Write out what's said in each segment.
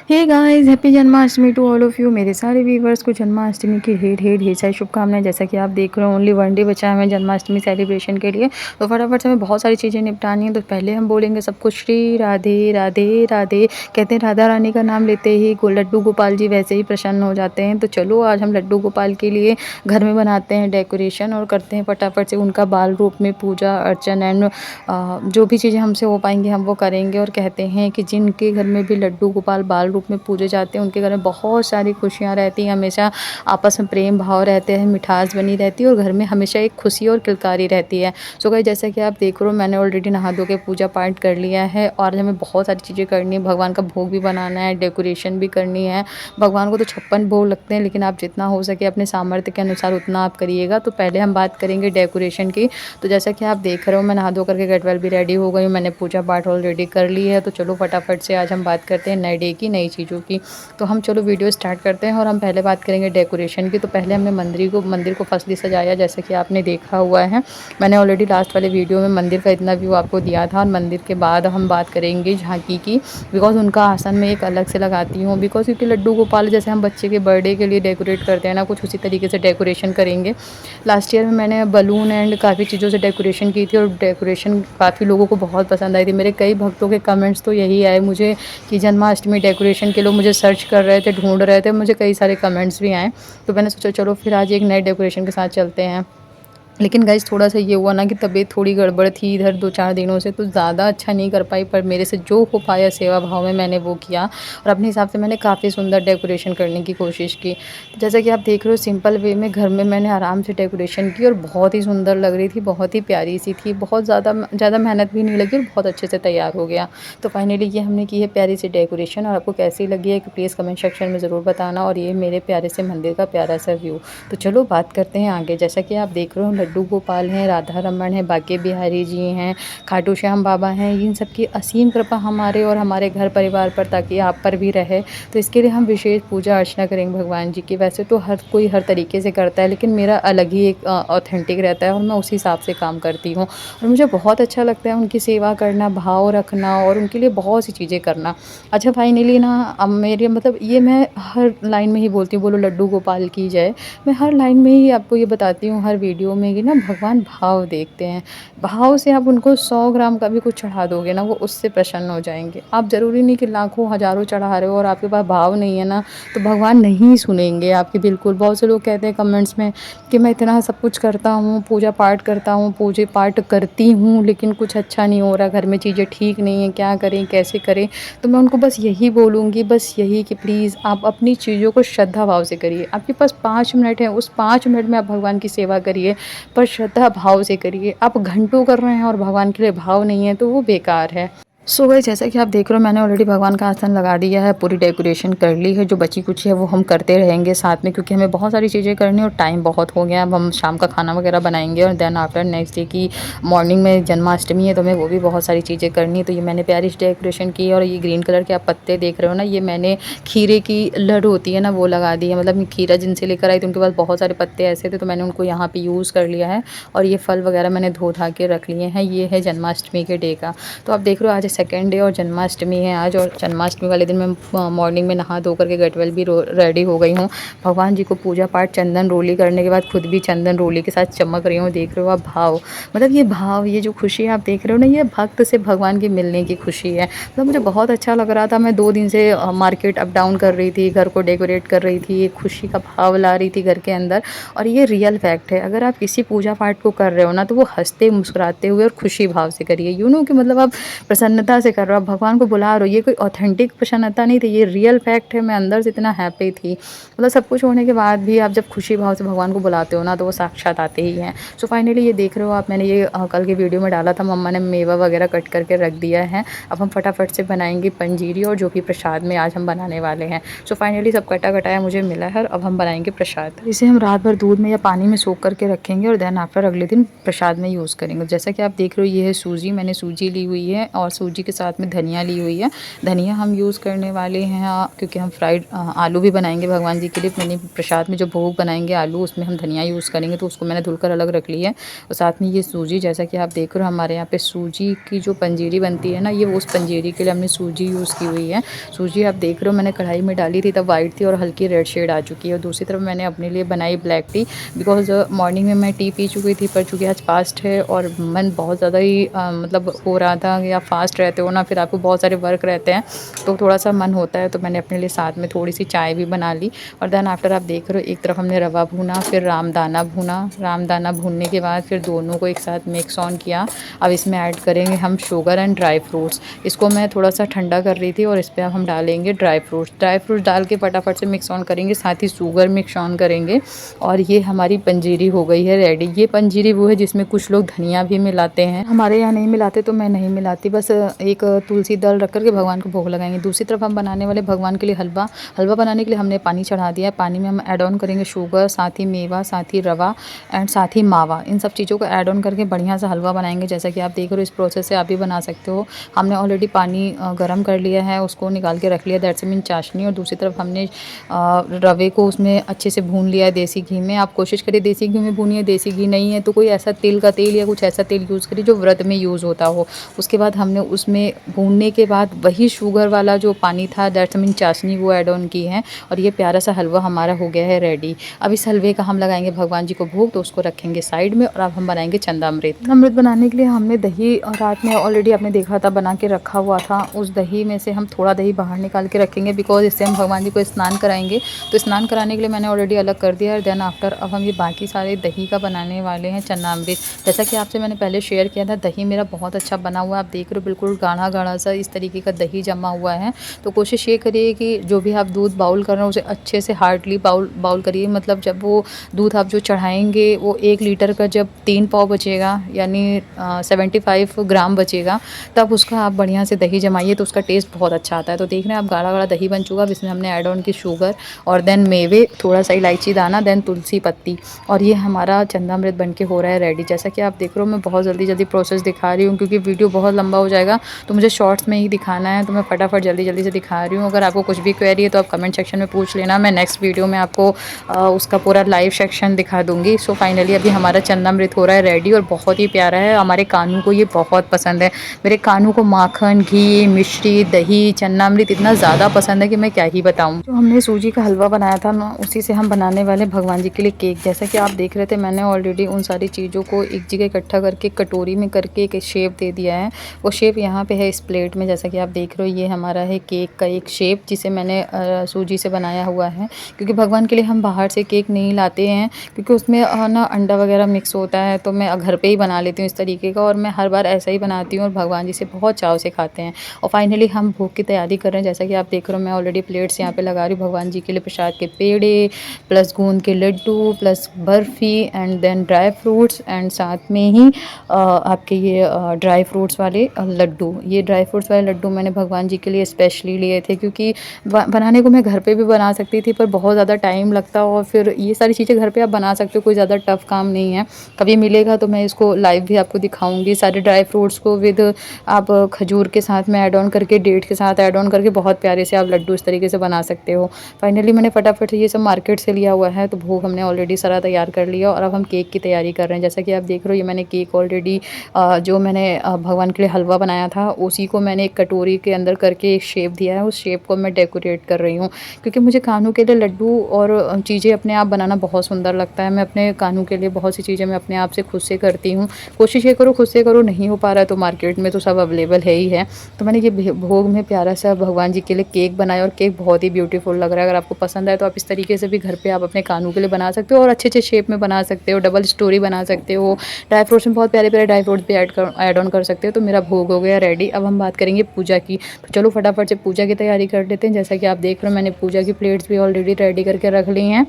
Hey guys happy Janmashtami to all of you. मेरे सारे viewers को जन्माष्टमी की ढेर सारी शुभकामनाएं। जैसा कि आप देख रहे हो ओनली वन डे बचा है हमें जन्माष्टमी सेलिब्रेशन के लिए, तो फटाफट से हमें बहुत सारी चीज़ें निपटानी है। तो पहले हम बोलेंगे सबको श्री राधे राधे राधे। कहते हैं राधा रानी का नाम लेते ही लड्डू गोपाल जी वैसे ही प्रसन्न हो जाते हैं। तो चलो आज हम लड्डू गोपाल के लिए घर में बनाते हैं डेकोरेशन और करते हैं फटाफट से उनका बाल रूप में पूजा अर्चन एंड जो भी चीज़ें हमसे हो पाएंगी हम वो करेंगे। और कहते हैं कि जिनके घर में भी लड्डू गोपाल बाल रूप में पूजे जाते हैं उनके घर में बहुत सारी खुशियाँ रहती हैं, हमेशा आपस में प्रेम भाव रहते हैं, मिठास बनी रहती है और घर में हमेशा एक खुशी और किलकारी रहती है। सो गाइस जैसा कि आप देख रहे हो मैंने ऑलरेडी नहा धो के पूजा पाठ कर लिया है और हमें बहुत सारी चीज़ें करनी है। भगवान का भोग भी बनाना है, डेकोरेशन भी करनी है। भगवान को तो 56 भोग लगते हैं, लेकिन आप जितना हो सके अपने सामर्थ्य के अनुसार उतना आप करिएगा। तो पहले हम बात करेंगे डेकोरेशन की। तो जैसा कि आप देख रहे हो मैं नहा धो करके गेट वेल भी रेडी हो गई हूँ, मैंने पूजा पाठ ऑलरेडी कर ली है। तो चलो फटाफट से आज हम बात करते हैं नए डे की, नई चीज़ों की। तो हम चलो वीडियो स्टार्ट करते हैं और हम पहले बात करेंगे डेकोरेशन की। तो पहले हमने मंदिर को फर्स्टली सजाया, जैसे कि आपने देखा हुआ है। मैंने ऑलरेडी लास्ट वाले वीडियो में मंदिर का इतना व्यू आपको दिया था। और मंदिर के बाद हम बात करेंगे झांकी की, बिकॉज उनका आसन मैं एक अलग से लगाती हूँ, बिकॉज क्योंकि लड्डू गोपाल जैसे हम बच्चे के बर्थडे के लिए डेकोरेट करते हैं ना, कुछ उसी तरीके से डेकोरेशन करेंगे। लास्ट ईयर में मैंने बलून एंड काफ़ी चीज़ों से डेकोरेशन की थी और डेकोरेशन काफ़ी लोगों को बहुत पसंद आई थी। मेरे कई भक्तों के कमेंट्स तो यही आए मुझे कि जन्माष्टमी डेकोरेशन के लोग मुझे सर्च कर रहे थे, ढूंढ रहे थे, मुझे कई सारे कमेंट्स भी आए। तो मैंने सोचा चलो फिर आज एक नए डेकोरेशन के साथ चलते हैं। लेकिन गाइस थोड़ा सा ये हुआ ना कि तबीयत थोड़ी गड़बड़ थी इधर 2-4 दिनों से, तो ज़्यादा अच्छा नहीं कर पाई, पर मेरे से जो हो पाया सेवा भाव में मैंने वो किया और अपने हिसाब से मैंने काफ़ी सुंदर डेकोरेशन करने की कोशिश की। जैसा कि आप देख रहे हो सिंपल वे में घर में मैंने आराम से डेकोरेशन की और बहुत ही सुंदर लग रही थी, बहुत ही प्यारी सी थी, बहुत ज़्यादा मेहनत भी नहीं लगी और बहुत अच्छे से तैयार हो गया। तो फाइनली ये हमने की है प्यारी सी डेकोरेशन और आपको कैसी लगी है कि प्लीज़ कमेंट सेक्शन में ज़रूर बताना। और ये मेरे प्यारे से मंदिर का प्यारा सा व्यू। तो चलो बात करते हैं आगे। जैसा कि आप देख रहे हो लड्डू गोपाल हैं, राधा रमन हैं, बाके बिहारी जी हैं, खाटू श्याम बाबा हैं, इन सब की असीम कृपा हमारे और हमारे घर परिवार पर ताकि आप पर भी रहे। तो इसके लिए हम विशेष पूजा अर्चना करेंगे भगवान जी की। वैसे तो हर कोई हर तरीके से करता है, लेकिन मेरा अलग ही एक ऑथेंटिक रहता है और मैं उसी हिसाब से काम करती हूँ और मुझे बहुत अच्छा लगता है उनकी सेवा करना, भाव रखना और उनके लिए बहुत सी चीज़ें करना। अच्छा फाइनली ना अब मेरे मतलब ये मैं हर लाइन में ही बोलती हूँ, बोलो लड्डू गोपाल की जय। मैं हर लाइन में ही आपको ये बताती हूँ, हर वीडियो में कि ना भगवान भाव देखते हैं। भाव से आप उनको 100 ग्राम का भी कुछ चढ़ा दोगे ना, वो उससे प्रसन्न हो जाएँगे। आप ज़रूरी नहीं कि लाखों हज़ारों चढ़ा रहे हो और आपके पास भाव नहीं है ना, तो भगवान नहीं सुनेंगे आपकी बिल्कुल। बहुत से लोग कहते हैं कमेंट्स में कि मैं इतना सब कुछ करता हूँ, पूजा पाठ करता हूँ, पूजे पाठ करती हूँ, लेकिन कुछ अच्छा नहीं हो रहा, घर में चीज़ें ठीक नहीं हैं, क्या करें, कैसे करें? तो मैं उनको बस यही बोलूँगी, बस यही कि प्लीज़ आप अपनी चीज़ों को श्रद्धा भाव से करिए। आपके पास 5 मिनट है, उस 5 मिनट में आप भगवान की सेवा करिए, पर श्रद्धा भाव से करिए। आप घंटों कर रहे हैं और भगवान के लिए भाव नहीं है तो वो बेकार है। सो गाइस जैसा कि आप देख रहे हो मैंने ऑलरेडी भगवान का आसन लगा दिया है, पूरी डेकोरेशन कर ली है। जो बची कुछ है वो हम करते रहेंगे साथ में, क्योंकि हमें बहुत सारी चीज़ें करनी है और टाइम बहुत हो गया। अब हम शाम का खाना वगैरह बनाएंगे और देन आफ्टर नेक्स्ट डे की मॉर्निंग में जन्माष्टमी है, तो हमें वो भी बहुत सारी चीज़ें करनी है। तो ये मैंने प्यारी डेकोरेशन की है और ये ग्रीन कलर के आप पत्ते देख रहे हो ना, ये मैंने खीरे की लड़ होती है ना वो लगा दी है। मतलब खीरा जिनसे लेकर आई तो उनके पास बहुत सारे पत्ते ऐसे थे, तो मैंने उनको यहाँ पे यूज़ कर लिया है। और ये फल वगैरह मैंने धो धा के रख लिए हैं। ये है जन्माष्टमी के डे का। तो आप देख रहे हो आज सेकेंड डे और जन्माष्टमी है आज, और जन्माष्टमी वाले दिन मैं मॉर्निंग में नहा धो करके गेट वेल भी रेडी हो गई हूँ। भगवान जी को पूजा पाठ चंदन रोली करने के बाद खुद भी चंदन रोली के साथ चमक रही हूँ। देख रहे हो आप भाव, मतलब ये भाव, ये जो खुशी आप देख रहे हो ना, ये भक्त से भगवान के मिलने की खुशी है। मतलब मुझे बहुत अच्छा लग रहा था। मैं 2 दिन से मार्केट अप डाउन कर रही थी, घर को डेकोरेट कर रही थी, एक खुशी का भाव ला रही थी घर के अंदर। और ये रियल फैक्ट है, अगर आप किसी पूजा पाठ को कर रहे हो ना तो वो हंसते मुस्कुराते हुए और खुशी भाव से करिए। यू नो कि मतलब आप प्रसन्नता से कर रहे हो, आप भगवान को बुला रहे हो। ये कोई ऑथेंटिक प्रसन्नता नहीं थी, ये रियल फैक्ट है। मैं अंदर से इतना हैप्पी थी, मतलब सब कुछ होने के बाद भी आप जब खुशी भाव से भगवान को बुलाते हो ना तो वो साक्षात आते ही हैं। सो फाइनली ये देख रहे हो आप, मैंने ये कल के वीडियो में डाला था, मम्मा ने मेवा वगैरह कट करके रख दिया है। अब हम फटाफट से बनाएंगे पंजीरी और जो भी प्रसाद में आज हम बनाने वाले हैं। सो फाइनली सब कटा कटाया मुझे मिला है, अब हम बनाएंगे प्रसाद। इसे हम रात भर दूध में या पानी में सोख करके रखेंगे और देन आफ्टर अगले दिन प्रसाद में यूज़ करेंगे। जैसा कि आप देख रहे हो ये है सूजी, मैंने सूजी ली हुई है और सूजी सूजी के साथ में धनिया ली हुई है। धनिया हम यूज़ करने वाले हैं क्योंकि हम फ्राइड आलू भी बनाएंगे भगवान जी के लिए। मैंने प्रसाद में जो भोग बनाएंगे आलू, उसमें हम धनिया यूज़ करेंगे, तो उसको मैंने धुलकर अलग रख ली है। और साथ में ये सूजी, जैसा कि आप देख रहे हो हमारे यहाँ पे सूजी की जो पंजीरी बनती है ना, ये उस पंजीरी के लिए हमने सूजी यूज़ की हुई है। सूजी आप देख रहे हो मैंने कढ़ाई में डाली थी, तब वाइट थी और हल्की रेड शेड आ चुकी है। और दूसरी तरफ मैंने अपने लिए बनाई ब्लैक टी, बिकॉज मॉर्निंग में मैं टी पी चुकी थी, पर चूँकि आज फास्ट है और मन बहुत ज़्यादा ही मतलब हो रहा था, या फास्ट रहते हो ना फिर आपको बहुत सारे वर्क रहते हैं तो थोड़ा सा मन होता है, तो मैंने अपने लिए साथ में थोड़ी सी चाय भी बना ली। और देन आफ्टर आप देख रहे हो एक तरफ हमने रवा भूना, फिर रामदाना भूना। रामदाना भूनने के बाद फिर दोनों को एक साथ मिक्स ऑन किया। अब इसमें ऐड करेंगे हम शुगर एंड ड्राई फ्रूट्स। इसको मैं थोड़ा सा ठंडा कर रही थी और इस पर अब हम डालेंगे ड्राई फ्रूट्स। ड्राई फ्रूट्स डाल के फटाफट से मिक्स ऑन करेंगे, साथ ही शुगर मिक्स ऑन करेंगे। और ये हमारी पंजीरी हो गई है रेडी। ये पंजीरी वो है जिसमें कुछ लोग धनिया भी मिलाते हैं, हमारे यहाँ नहीं मिलाते तो मैं नहीं मिलाती, बस एक तुलसी दल रख करके भगवान को भोग लगाएंगे। दूसरी तरफ हम बनाने वाले भगवान के लिए हलवा। हलवा बनाने के लिए हमने पानी चढ़ा दिया है। पानी में हम ऐड ऑन करेंगे शुगर, साथ ही मेवा, साथ ही रवा एंड साथ ही मावा। इन सब चीज़ों को ऐड ऑन करके बढ़िया सा हलवा बनाएंगे। जैसा कि आप देख रहे हो इस प्रोसेस से आप भी बना सकते हो। हमने ऑलरेडी पानी गर्म कर लिया है, उसको निकाल के रख लिया, दैट्स मीन चाशनी। और दूसरी तरफ हमने रवे को उसमें अच्छे से भून लिया है देसी घी में। आप कोशिश करिए देसी घी में भूनिए, देसी घी नहीं है तो कोई ऐसा तिल का तेल या कुछ ऐसा तेल यूज़ करिए जो व्रत में यूज़ होता हो। उसके बाद हमने उसमें भूनने के बाद वही शुगर वाला जो पानी था, दैट्स मीन चाशनी, वो ऐड ऑन की है। और ये प्यारा सा हलवा हमारा हो गया है रेडी। अब इस हलवे का हम लगाएंगे भगवान जी को भोग, तो उसको रखेंगे साइड में। और अब हम बनाएंगे चंदामृत। अमृत बनाने के लिए हमने दही रात में ऑलरेडी आपने देखा था बना के रखा हुआ था। उस दही में से हम थोड़ा दही बाहर निकाल के रखेंगे, बिकॉज इससे हम भगवान जी को स्नान कराएंगे। तो स्नान कराने के लिए मैंने ऑलरेडी अलग कर दिया है। देन आफ्टर अब हम ये बाकी सारे दही का बनाने वाले हैं चन्नामृत। जैसा कि आपसे मैंने पहले शेयर किया था, दही मेरा बहुत अच्छा बना हुआ है। आप देख रहे हो बिल्कुल गाढ़ा गाढ़ा सा इस तरीके का दही जमा हुआ है। तो कोशिश ये करिए कि जो भी आप दूध बाउल कर रहे हो उसे अच्छे से हार्डली बाउल करिए। मतलब जब वो दूध आप जो चढ़ाएंगे वो 1 लीटर का जब 3 पाव बचेगा, यानी 75 ग्राम बचेगा, तब उसका आप बढ़िया से दही जमाइए तो उसका टेस्ट बहुत अच्छा आता है। तो देख रहे हैं आप गाढ़ा गाढ़ा दही बन चुका है। इसमें हमने ऐड ऑन की शुगर और देन मेवे, थोड़ा सा इलायची दाना, देन तुलसी पत्ती। और ये हमारा चंदामृत बन के हो रहा है रेडी। जैसा कि आप देख रहे हो मैं बहुत जल्दी प्रोसेस दिखा रही हूँ, क्योंकि वीडियो बहुत लंबा हो जाएगा तो मुझे शॉर्ट्स में ही दिखाना है, तो मैं फटाफट जल्दी से दिखा रही हूँ। अगर आपको कुछ भी क्वेरी है तो आप कमेंट सेक्शन में पूछ लेना, मैं नेक्स्ट वीडियो में आपको उसका पूरा लाइव सेक्शन दिखा दूँगी। सो फाइनली अभी हमारा चंदामृत हो रहा है रेडी और बहुत ही प्यारा है। हमारे कानू को ये बहुत पसंद है। मेरे कानू को माखन, घी, मिश्री, दही, चन्नामृत इतना ज़्यादा पसंद है कि मैं क्या ही बताऊँ। जो हमने सूजी का हलवा बनाया था ना, उसी से हम बनाने वाले भगवान जी के लिए केक। जैसा कि आप देख रहे थे मैंने ऑलरेडी उन सारी चीज़ों को एक जगह इकट्ठा करके कटोरी में करके एक शेप दे दिया है। वो शेप यहाँ पे है इस प्लेट में। जैसा कि आप देख रहे हो ये हमारा है केक का एक शेप, जिसे मैंने सूजी से बनाया हुआ है। क्योंकि भगवान के लिए हम बाहर से केक नहीं लाते हैं, क्योंकि उसमें ना अंडा वगैरह मिक्स होता है, तो मैं घर पे ही बना लेती हूँ इस तरीके का। और मैं हर बार ऐसा ही बनाती हूँ और भगवान जी से बहुत चाव से खाते हैं। और फाइनली हम भोग की तैयारी कर रहे हैं। जैसा कि आप देख रहे हो मैं ऑलरेडी प्लेट्स यहाँ पे लगा रही हूँ भगवान जी के लिए। प्रसाद के पेड़े प्लस गोंद के लड्डू प्लस बर्फ़ी and then dry fruits and साथ में ही आपके ये ड्राई फ्रूट्स वाले लड्डू। ये ड्राई फ्रूट्स वाले लड्डू मैंने भगवान जी के लिए स्पेशली लिए थे, क्योंकि बनाने को मैं घर पे भी बना सकती थी पर बहुत ज़्यादा टाइम लगता। और फिर ये सारी चीज़ें घर पे आप बना सकते हो, कोई ज़्यादा टफ काम नहीं है। कभी मिलेगा तो मैं इसको लाइव भी आपको दिखाऊंगी। सारे ड्राई फ्रूट्स को विद आप खजूर के साथ में ऐड ऑन करके, डेट के साथ ऐड ऑन करके बहुत प्यारे से आप लड्डू इस तरीके से बना सकते हो। फाइनली मैंने फटाफट से ये सब मार्केट से लिया हुआ है, तो भोग हमने ऑलरेडी सारा तैयार कर लिया और अब हम केक की तैयारी कर रहे हैं। जैसा कि आप देख रहे हो ये मैंने केक ऑलरेडी जो मैंने भगवान के लिए हलवा बनाया था उसी को मैंने एक कटोरी के अंदर करके एक शेप दिया है। उस शेप को मैं डेकोरेट कर रही हूँ, क्योंकि मुझे कान्हू के लिए लड्डू और चीज़ें अपने आप बनाना बहुत सुंदर लगता है। मैं अपने कान्हू के लिए बहुत सी चीज़ें मैं अपने आप से खुद से करती हूँ। कोशिश ये करो खुद से करो, नहीं हो पा रहा है तो मार्केट में तो सब अवेलेबल है ही है। तो मैंने ये भोग में प्यारा सा भगवान जी के लिए केक बनाया और केक बहुत ही ब्यूटीफुल लग रहा है। अगर आपको पसंद आए तो आप इस तरीके से भी घर पे आप अपने कानू के लिए बना सकते हो और अच्छे अच्छे शेप में बना सकते हो, डबल स्टोरी बना सकते हो। ड्राई फ्रूट्स में बहुत प्यारे प्यारे ड्राई फ्रूट्स भी ऐड ऑन कर सकते हो। तो मेरा भोग हो गया रेडी। अब हम बात करेंगे पूजा की, तो चलो फटाफट से पूजा की तैयारी कर लेते हैं। जैसा कि आप देख रहे हो मैंने पूजा की प्लेट्स भी ऑलरेडी रेडी करके रख ली हैं।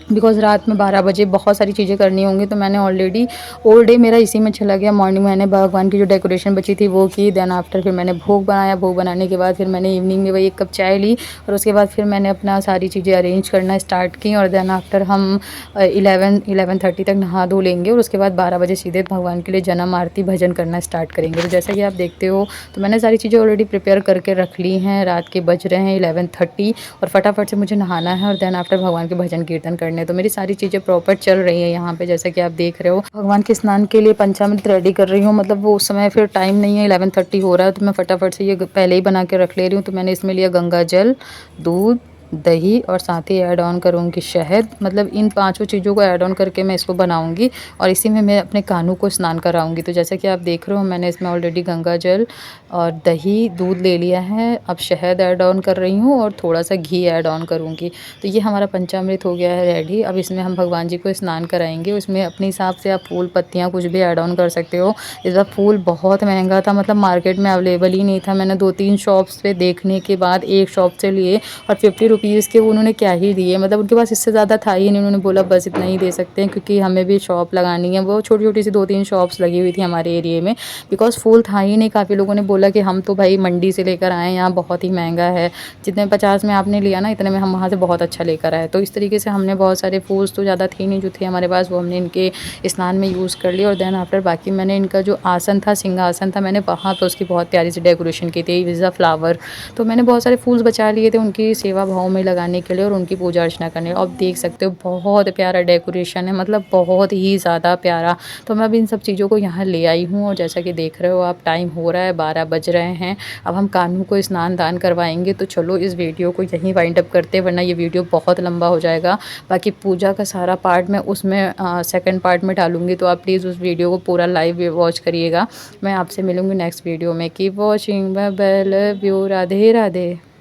बिकॉज़ रात में 12 बजे बहुत सारी चीज़ें करनी होंगी, तो मैंने ऑलरेडी ऑल डे मेरा इसी में चला गया। मॉर्निंग मैंने भगवान की जो डेकोरेशन बची थी वो की, देन आफ्टर फिर मैंने भोग बनाया। भोग बनाने के बाद फिर मैंने इवनिंग में वही 1 कप चाय ली और उसके बाद फिर मैंने अपना सारी चीज़ें अरेंज करना स्टार्ट की और देन आफ्टर हम 11-11:30 तक नहा धो लेंगे और उसके बाद 12 बजे सीधे भगवान के लिए जन्म आरती भजन करना स्टार्ट करेंगे। तो जैसा कि आप देखते हो, तो मैंने सारी चीज़ें ऑलरेडी प्रिपेयर करके रख ली हैं। रात के बज रहे हैं 11:30 और फटाफट से मुझे नहाना है और देन आफ्टर भगवान के भजन कीर्तन करने हैं। तो मेरी सारी चीज़ें प्रॉपर चल रही हैं यहाँ पे, जैसा कि आप देख रहे हो। भगवान के स्नान के लिए पंचामृत रेडी कर रही हूँ, मतलब वो उस समय फिर टाइम नहीं है, 11:30 हो रहा है, तो मैं फटाफट से ये पहले ही बना के रख ले रही हूँ। तो मैंने इसमें लिया गंगा जल, दूध, दही और साथ ही ऐड ऑन करूँगी शहद। मतलब इन पाँचों चीज़ों को ऐड ऑन करके मैं इसको बनाऊँगी और इसी में मैं अपने कान्हू को स्नान कराऊँगी। तो जैसा कि आप देख रहे हो, मैंने इसमें ऑलरेडी गंगा जल और दही, दूध ले लिया है। अब शहद ऐड ऑन कर रही हूँ और थोड़ा-सा घी ऐड ऑन करूँगी। तो ये हमारा पंचामृत हो गया है रेडी। अब इसमें हम भगवान जी को स्नान कराएँगे। उसमें अपने हिसाब से आप फूल, पत्तियाँ कुछ भी ऐड ऑन कर सकते हो। इस बार फूल बहुत महँगा था, मतलब मार्केट में अवेलेबल ही नहीं था। मैंने 2-3 शॉप्स पे देखने के बाद एक शॉप से लिए और 50 रुपीज़ के उन्होंने क्या ही दिए, मतलब उनके पास इससे ज़्यादा था ही नहीं। उन्होंने बोला बस इतना ही दे सकते हैं, क्योंकि हमें भी शॉप लगानी है। वो छोटी-छोटी सी 2-3 शॉप्स लगी हुई थी हमारे एरिया में, बिकॉज़ फूल था ही नहीं। काफ़ी लोगों ने बोला कि हम तो भाई मंडी से लेकर आए हैं, यहाँ बहुत ही महँगा है। जितने 50 में आपने लिया ना, इतने में हम वहाँ से बहुत अच्छा लेकर आए। तो इस तरीके से हमने बहुत सारे फूल्स, तो ज़्यादा थे नहीं जो थे हमारे पास, वो हमने इनके स्नान में यूज़ कर लिया। और देन आफ्टर बाकी मैंने इनका जो आसन था, सिंहासन था, मैंने वहाँ पे उसकी बहुत प्यारी सी डेकोरेशन की थी विद अ फ्लावर। तो मैंने बहुत सारे फूल्स बचा लिए थे उनकी सेवा भाव में लगाने के लिए और उनकी पूजा अर्चना करने। आप देख सकते हो बहुत प्यारा डेकोरेशन है, मतलब बहुत ही ज़्यादा प्यारा। तो मैं अब इन सब चीज़ों को यहाँ ले आई हूँ और जैसा कि देख रहे हो आप, टाइम हो रहा है, 12 बज रहे हैं। अब हम कान्हू को स्नान दान करवाएंगे। तो चलो इस वीडियो को यहीं वाइंड अप करते हैं, वरना ये वीडियो बहुत लंबा हो जाएगा। बाकी पूजा का सारा पार्ट मैं उसमें सेकंड पार्ट में डालूंगी, तो आप प्लीज़ उस वीडियो को पूरा लाइव वॉच करिएगा। मैं आपसे मिलूंगी नेक्स्ट वीडियो में। Keep watching, bye bye, love you, Radhe Radhe.